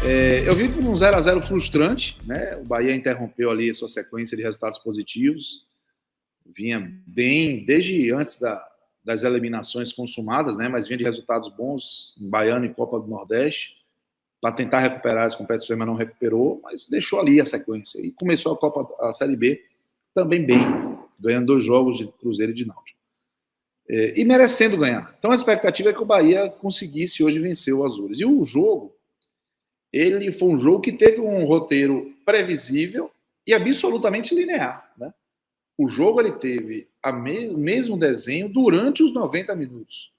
Eu vi por um 0-0 frustrante, né? O Bahia interrompeu ali a sua sequência de resultados positivos, vinha bem desde antes das eliminações consumadas, né? Mas vinha de resultados bons em Baiano e Copa do Nordeste, para tentar recuperar as competições, mas não recuperou, mas deixou ali a sequência. E começou a Série B também bem, ganhando 2 jogos de Cruzeiro e de Náutico. E merecendo ganhar. Então a expectativa é que o Bahia conseguisse hoje vencer o Azures. E o jogo, ele foi um jogo que teve um roteiro previsível e absolutamente linear, né? O jogo ele teve o mesmo desenho durante os 90 minutos.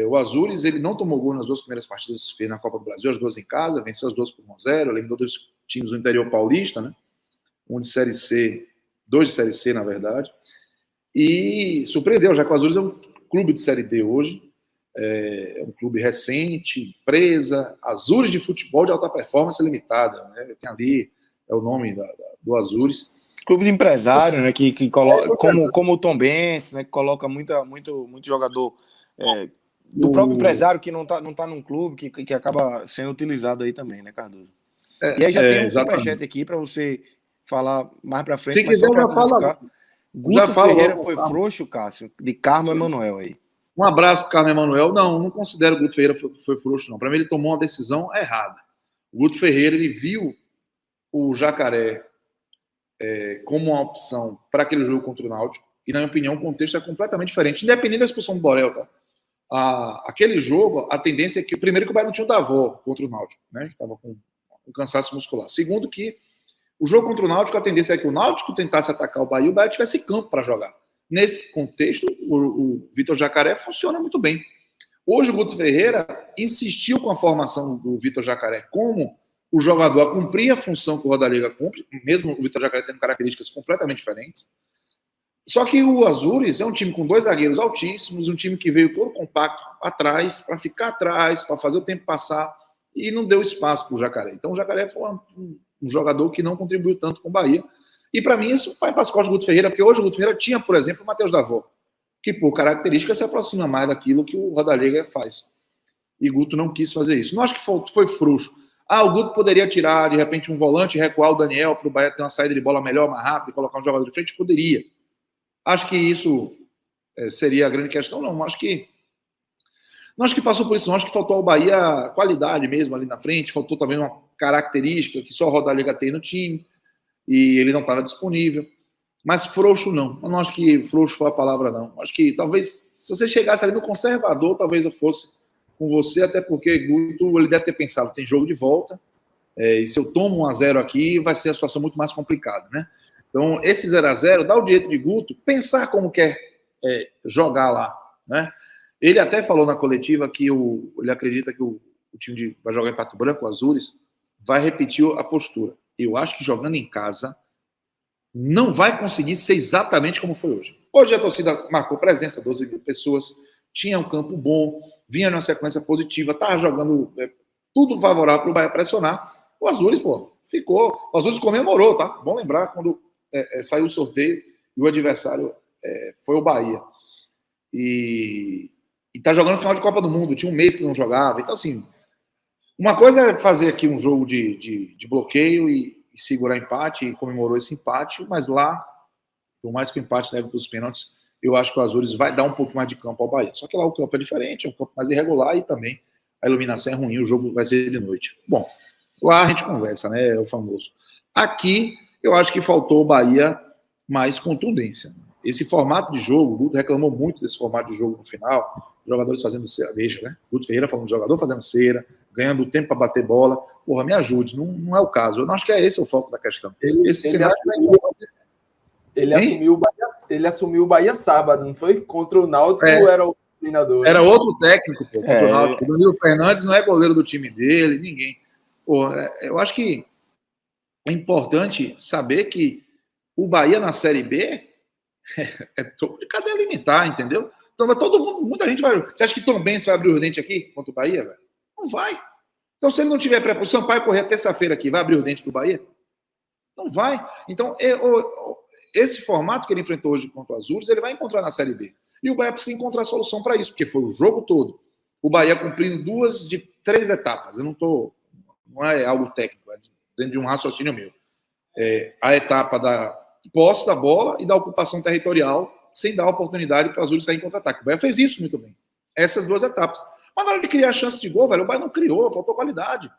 O Azures ele não tomou gol nas 2 primeiras partidas que fez na Copa do Brasil, as 2 em casa, venceu as 2 por 1-0, eliminou 2 times do interior paulista, né? Um de Série C, 2 de Série C, na verdade. E surpreendeu, já que o Azures é um clube de Série D hoje, é um clube recente, empresa, Azures de Futebol de Alta Performance Limitada, né? Tem ali, é o nome do Azures. Clube de empresário, né? Que coloca, como o Tombense, né? Que coloca muito jogador do próprio empresário que não tá num clube, que acaba sendo utilizado aí também, né, Cardoso? E aí já tem um superchat aqui para você falar mais para frente, se quiser, já fala. Guto Ferreira foi frouxo, Cássio, de Carmo Emanuel aí. Um abraço para o Carmo Emanuel. Não considero que o Guto Ferreira foi frouxo, não. Para mim, ele tomou uma decisão errada. O Guto Ferreira, ele viu o Jacaré como uma opção para aquele jogo contra o Náutico, e, na minha opinião, o contexto é completamente diferente, independente da expulsão do Borel, tá? Aquele jogo, a tendência é que, primeiro, que o Bahia não tinha o Davó contra o Náutico, né? Que estava com um cansaço muscular. Segundo, que o jogo contra o Náutico, a tendência é que o Náutico tentasse atacar o Bahia e o Bahia tivesse campo para jogar. Nesse contexto, o Vitor Jacaré funciona muito bem. Hoje, o Guto Ferreira insistiu com a formação do Vitor Jacaré como o jogador a cumprir a função que o Rodallega cumpre, mesmo o Vitor Jacaré tendo características completamente diferentes. Só que o Azures é um time com 2 zagueiros altíssimos, um time que veio todo compacto atrás, para ficar atrás, para fazer o tempo passar, e não deu espaço para o Jacaré. Então, o Jacaré foi um jogador que não contribuiu tanto com o Bahia. E, para mim, isso vai para as costas do Guto Ferreira, porque hoje o Guto Ferreira tinha, por exemplo, o Matheus Davó, que, por característica, se aproxima mais daquilo que o Rodallega faz. E Guto não quis fazer isso. Não acho que foi frouxo. O Guto poderia tirar, de repente, um volante e recuar o Daniel para o Bahia ter uma saída de bola melhor, mais rápida, e colocar um jogador de frente? Poderia. Acho que isso seria a grande questão. Não acho que passou por isso. Não acho que faltou ao Bahia qualidade mesmo ali na frente. Faltou também uma característica que só o Rodallega tem no time e ele não estava disponível. Mas frouxo não. Eu não acho que frouxo foi a palavra, não. Acho que talvez, se você chegasse ali no conservador, talvez eu fosse com você, até porque Guto, ele deve ter pensado, tem jogo de volta, e se eu tomo 1-0 aqui, vai ser a situação muito mais complicada, né? Então, esse 0-0 dá o direito de Guto pensar como quer jogar lá, né? Ele até falou na coletiva que ele acredita que o time vai jogar em Pato Branco, o Azures, vai repetir a postura. Eu acho que jogando em casa não vai conseguir ser exatamente como foi hoje. Hoje a torcida marcou presença, 12 mil pessoas, tinha um campo bom, vinha numa sequência positiva, estava jogando tudo favorável para o Bahia pressionar. O Azures, ficou. O Azures comemorou, tá? Bom lembrar quando saiu o sorteio e o adversário foi o Bahia. E tá jogando final de Copa do Mundo, tinha um mês que não jogava. Então, assim, uma coisa é fazer aqui um jogo de bloqueio e segurar empate, e comemorou esse empate, mas lá, por mais que o empate leve para os pênaltis, eu acho que o Azures vai dar um pouco mais de campo ao Bahia. Só que lá o campo é diferente, é um campo mais irregular e também a iluminação é ruim, o jogo vai ser de noite. Bom, lá a gente conversa, né? É o famoso. Aqui, eu acho que faltou o Bahia mais contundência. Esse formato de jogo, o Guto reclamou muito desse formato de jogo no final, jogadores fazendo cera, veja, né? Guto Ferreira falando de jogador fazendo cera, ganhando tempo para bater bola. Porra, me ajude, não é o caso. Eu não acho que esse é o foco da questão. Ele assumiu o Bahia sábado, não foi? Contra o Náutico era o treinador. Era outro técnico, contra o Náutico. O Danilo Fernandes não é goleiro do time dele, ninguém. Eu acho que é importante saber que o Bahia na Série B é topo de cadeia alimentar, entendeu? Então todo mundo, muita gente vai. Você acha que Tom Benz vai abrir os dentes aqui contra o Bahia, velho? Não vai. Então, se ele não tiver preparo, o Sampaio correr terça-feira aqui, vai abrir os dentes pro Bahia? Não vai. Então, esse formato que ele enfrentou hoje contra o Azures, ele vai encontrar na Série B. E o Bahia precisa encontrar a solução para isso, porque foi o jogo todo. O Bahia cumprindo 2 de 3 etapas. Eu não não é algo técnico, é dentro de um raciocínio meu. A etapa da posse da bola e da ocupação territorial, sem dar oportunidade para os Azuis saírem em contra-ataque. O Bahia fez isso muito bem. Essas 2 etapas. Mas na hora de criar chance de gol, velho, o Bahia não criou, faltou qualidade.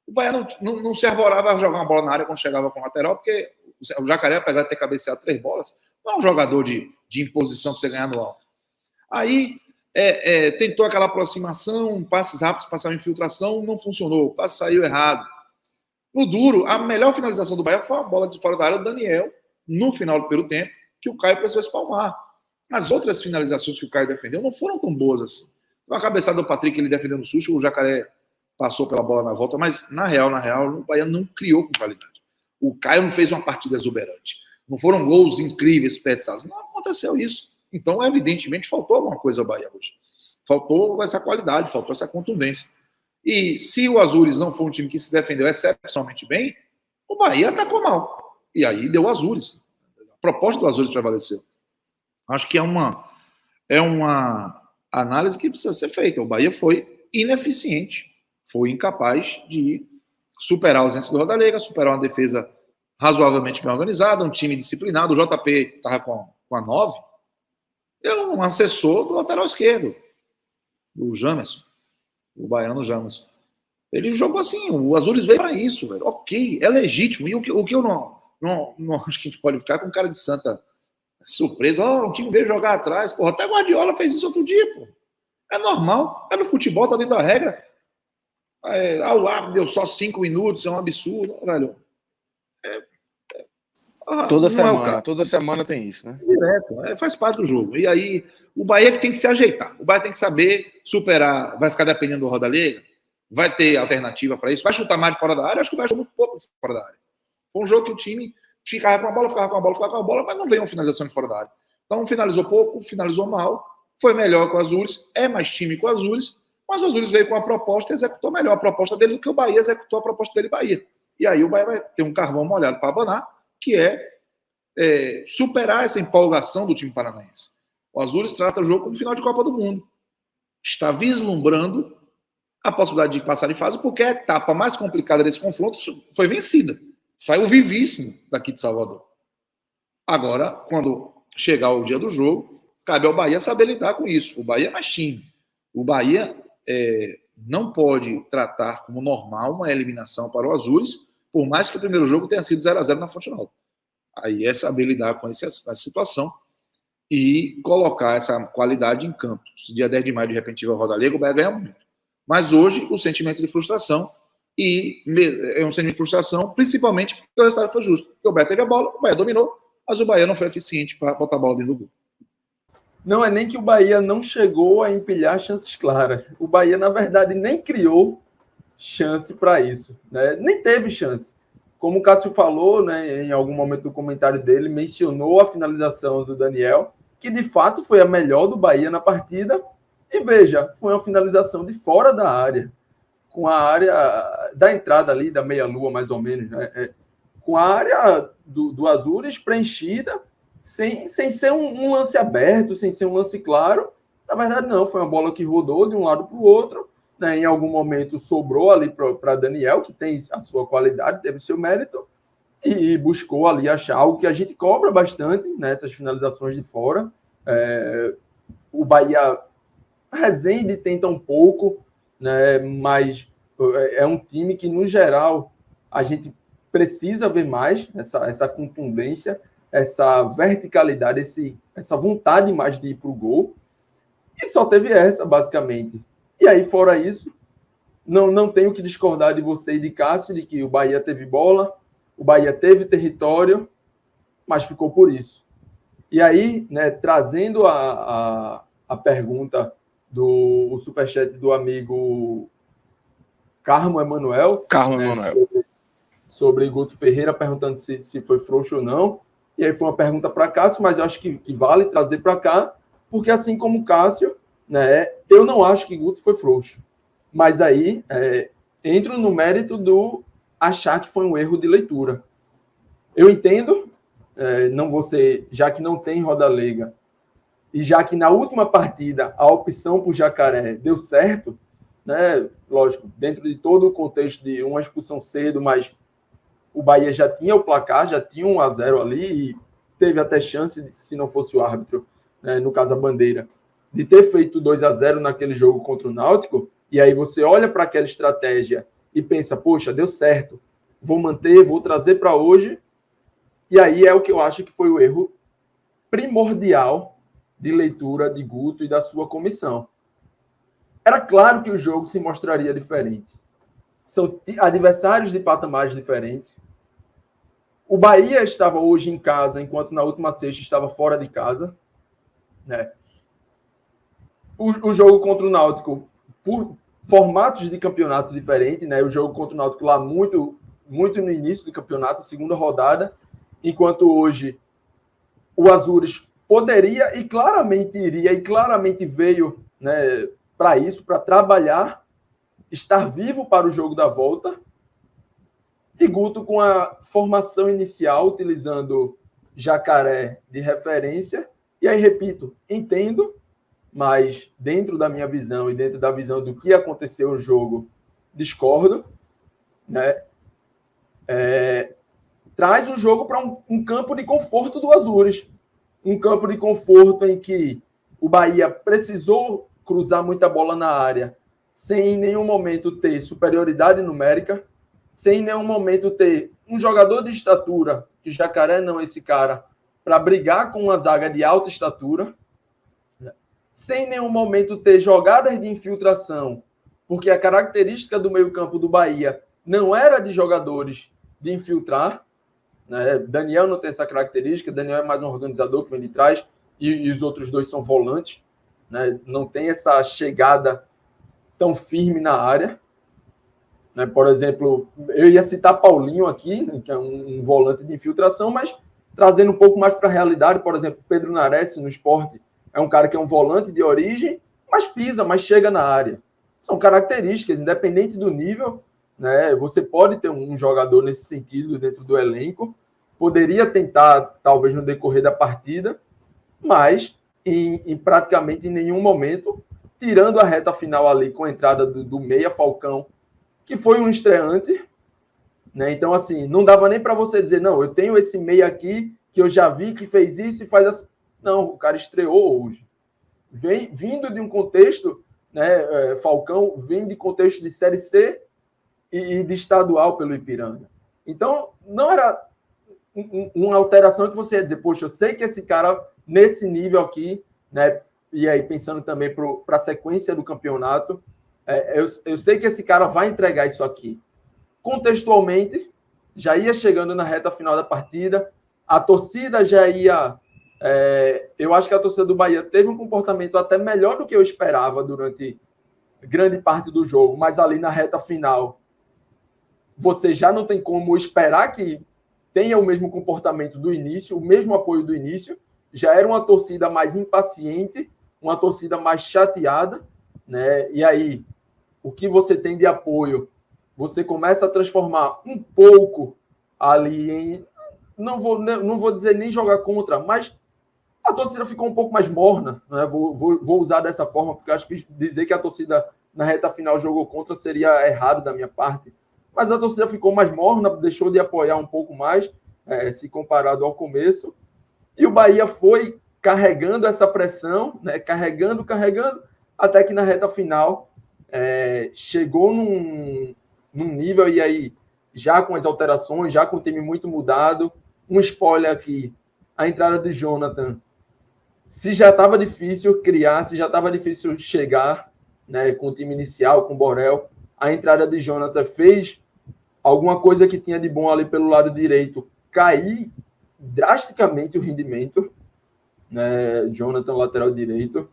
O Bahia não se arvorava a jogar uma bola na área quando chegava com o lateral, porque o Jacaré, apesar de ter cabeceado 3 bolas, não é um jogador de imposição para você ganhar no alto. Aí tentou aquela aproximação, passes rápidos, passava infiltração, não funcionou, o passe saiu errado. No duro, a melhor finalização do Bahia foi a bola de fora da área do Daniel, no final do primeiro tempo, que o Caio precisou espalmar. As outras finalizações que o Caio defendeu não foram tão boas assim. A cabeçada do Patrick, ele defendendo o susto, o Jacaré passou pela bola na volta, mas na real, o Bahia não criou com qualidade. O Caio não fez uma partida exuberante. Não foram gols incríveis, desperdiçados. Não aconteceu isso. Então, evidentemente, faltou alguma coisa ao Bahia hoje. Faltou essa qualidade, faltou essa contundência. E se o Azures não for um time que se defendeu excepcionalmente bem, o Bahia atacou mal. E aí deu o Azures. A proposta do Azures prevaleceu. Acho que é uma análise que precisa ser feita. O Bahia foi ineficiente, foi incapaz de superar a ausência do Rodalega, superar uma defesa razoavelmente bem organizada, um time disciplinado. O JP estava com a 9, é um assessor do lateral esquerdo, do Jamerson, o baiano Jamerson. Ele jogou assim, o Azures veio para isso, velho. Ok, é legítimo. E o que eu não acho que a gente pode ficar com cara de santa surpresa. O time veio jogar atrás. Porra, até Guardiola fez isso outro dia, pô. É normal. É no futebol, tá dentro da regra. O árbitro deu só 5 minutos, é um absurdo, velho. Toda semana tem isso, né? Direto, faz parte do jogo. E aí, o Bahia que tem que se ajeitar. O Bahia tem que saber superar. Vai ficar dependendo do Rodalega? Vai ter alternativa para isso? Vai chutar mais de fora da área? Acho que vai chutar muito pouco de fora da área. Foi um jogo que o time ficava com a bola, mas não veio uma finalização de fora da área. Então, finalizou pouco, finalizou mal, foi melhor com o Azures, é mais time com o Azures, mas o Azures veio com a proposta e executou melhor a proposta dele do que o Bahia executou a proposta dele Bahia. E aí o Bahia vai ter um carvão molhado para abanar, que é superar essa empolgação do time paranaense. O Azures trata o jogo como final de Copa do Mundo. Está vislumbrando a possibilidade de passar de fase, porque a etapa mais complicada desse confronto foi vencida. Saiu vivíssimo daqui de Salvador. Agora, quando chegar o dia do jogo, cabe ao Bahia saber lidar com isso. O Bahia é mais time. O Bahia não pode tratar como normal uma eliminação para o Azures, por mais que o primeiro jogo tenha sido 0-0 na Fonte Nova. Aí é saber lidar com essa situação e colocar essa qualidade em campo. Se dia 10 de maio, de repente, tiver o Rodalega, o Bahia ganha muito. Mas hoje, o sentimento de frustração, e é um sentimento de frustração, principalmente porque o resultado foi justo. Porque o Bahia teve a bola, o Bahia dominou, mas o Bahia não foi eficiente para botar a bola dentro do gol. Não é nem que o Bahia não chegou a empilhar chances claras. O Bahia, na verdade, nem criou chance para isso, né? Nem teve chance. Como o Cássio falou, né, em algum momento do comentário dele, mencionou a finalização do Daniel, que de fato foi a melhor do Bahia na partida. E veja, foi uma finalização de fora da área, com a área da entrada ali, da meia-lua, mais ou menos, né? Com a área do Azures preenchida, sem ser um lance aberto, sem ser um lance claro. Na verdade, não, foi uma bola que rodou de um lado para o outro, né? Em algum momento sobrou ali para Daniel, que tem a sua qualidade, teve o seu mérito, e buscou ali achar algo que a gente cobra bastante nessas finalizações de fora. O Bahia... Resende tenta um pouco, né, mas é um time que, no geral, a gente precisa ver mais essa contundência, essa verticalidade, essa vontade mais de ir para o gol. E só teve essa, basicamente. E aí, fora isso, não tenho que discordar de você e de Cássio, de que o Bahia teve bola, o Bahia teve território, mas ficou por isso. E aí, né, trazendo a pergunta do superchat do amigo Carmo Emanuel, sobre Guto Ferreira, perguntando se foi frouxo ou não. E aí foi uma pergunta para Cássio, mas eu acho que vale trazer para cá, porque assim como o Cássio, né, eu não acho que Guto foi frouxo. Mas aí entro no mérito do achar que foi um erro de leitura. Eu entendo, não vou ser, já que não tem Rodalega, e já que na última partida a opção por Jacaré deu certo, né? Lógico, dentro de todo o contexto de uma expulsão cedo, mas o Bahia já tinha o placar, já tinha 1-0 ali e teve até chance, se não fosse o árbitro, né, no caso a Bandeira, de ter feito 2-0 naquele jogo contra o Náutico. E aí você olha para aquela estratégia e pensa, poxa, deu certo, vou manter, vou trazer para hoje. E aí é o que eu acho que foi o erro primordial de leitura de Guto e da sua comissão. Era claro que o jogo se mostraria diferente. São adversários de patamares diferentes. O Bahia estava hoje em casa, enquanto na última sexta estava fora de casa, né? O jogo contra o Náutico, por formatos de campeonato diferentes, né? O jogo contra o Náutico lá muito no início do campeonato, segunda rodada, enquanto hoje o Azures poderia e claramente iria e claramente veio, né, para isso, para trabalhar, estar vivo para o jogo da volta. E Guto com a formação inicial, utilizando Jacaré de referência. E aí, repito, entendo, mas dentro da minha visão e dentro da visão do que aconteceu no jogo, discordo, né? Traz o jogo para um campo de conforto do Azures. Um campo de conforto em que o Bahia precisou cruzar muita bola na área, sem em nenhum momento ter superioridade numérica, sem em nenhum momento ter um jogador de estatura, que Jacaré não é esse cara, para brigar com uma zaga de alta estatura, sem em nenhum momento ter jogadas de infiltração, porque a característica do meio-campo do Bahia não era de jogadores de infiltrar, né? Daniel não tem essa característica, Daniel é mais um organizador que vem de trás, e os outros dois são volantes, né? Não tem essa chegada tão firme na área, né? Por exemplo, eu ia citar Paulinho aqui, né, que é um volante de infiltração, mas trazendo um pouco mais para a realidade, por exemplo, Pedro Nares no Sport é um cara que é um volante de origem, mas pisa, mas chega na área. São características, independente do nível, né? Você pode ter um jogador nesse sentido dentro do elenco, poderia tentar, talvez, no decorrer da partida, mas em praticamente em nenhum momento, tirando a reta final ali com a entrada do meia Falcão, que foi um estreante, né? Então, assim, não dava nem para você dizer, não, eu tenho esse meia aqui que eu já vi que fez isso e faz assim. Não, o cara estreou hoje. Vindo de um contexto, né, Falcão vem de contexto de Série C e de estadual pelo Ipiranga. Então, não era uma alteração que você ia dizer, poxa, eu sei que esse cara, nesse nível aqui, né, e aí pensando também para a sequência do campeonato, eu sei que esse cara vai entregar isso aqui. Contextualmente, já ia chegando na reta final da partida, a torcida já ia... eu acho que a torcida do Bahia teve um comportamento até melhor do que eu esperava durante grande parte do jogo, mas ali na reta final, você já não tem como esperar que tenha o mesmo comportamento do início, o mesmo apoio do início. Já era uma torcida mais impaciente, uma torcida mais chateada, né? E aí, o que você tem de apoio, você começa a transformar um pouco ali em... Não vou dizer nem jogar contra, mas a torcida ficou um pouco mais morna, né? Vou usar dessa forma, porque acho que dizer que a torcida na reta final jogou contra seria errado da minha parte. Mas a torcida ficou mais morna, deixou de apoiar um pouco mais, se comparado ao começo. E o Bahia foi carregando essa pressão, né? carregando, até que na reta final chegou num nível, e aí, já com as alterações, já com o time muito mudado, um spoiler aqui, a entrada de Jonathan, se já estava difícil criar, se já estava difícil chegar, né, com o time inicial, com o Borel, a entrada de Jonathan fez alguma coisa que tinha de bom ali pelo lado direito cair drasticamente o rendimento, né, Jonathan, lateral direito,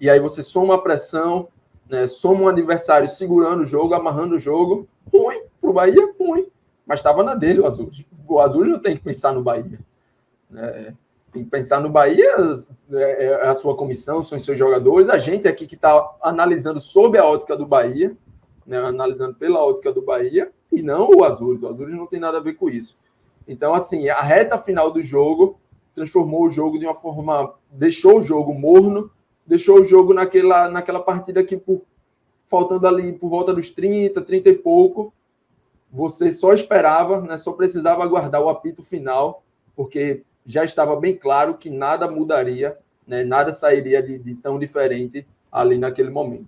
e aí você soma a pressão, né, soma um adversário segurando o jogo, amarrando o jogo, ruim para o Bahia, ruim, mas estava na dele o Azul. O Azul não tem que pensar no Bahia, né? Tem que pensar no Bahia, a sua comissão, são os seus jogadores, a gente aqui que está analisando sob a ótica do Bahia, né, analisando pela ótica do Bahia, e não o Azul. O Azul não tem nada a ver com isso. Então, assim, a reta final do jogo transformou o jogo de uma forma... Deixou o jogo morno, deixou o jogo naquela partida que, por faltando ali por volta dos 30 e pouco, você só esperava, né, só precisava aguardar o apito final, porque já estava bem claro que nada mudaria, né, nada sairia de tão diferente ali naquele momento.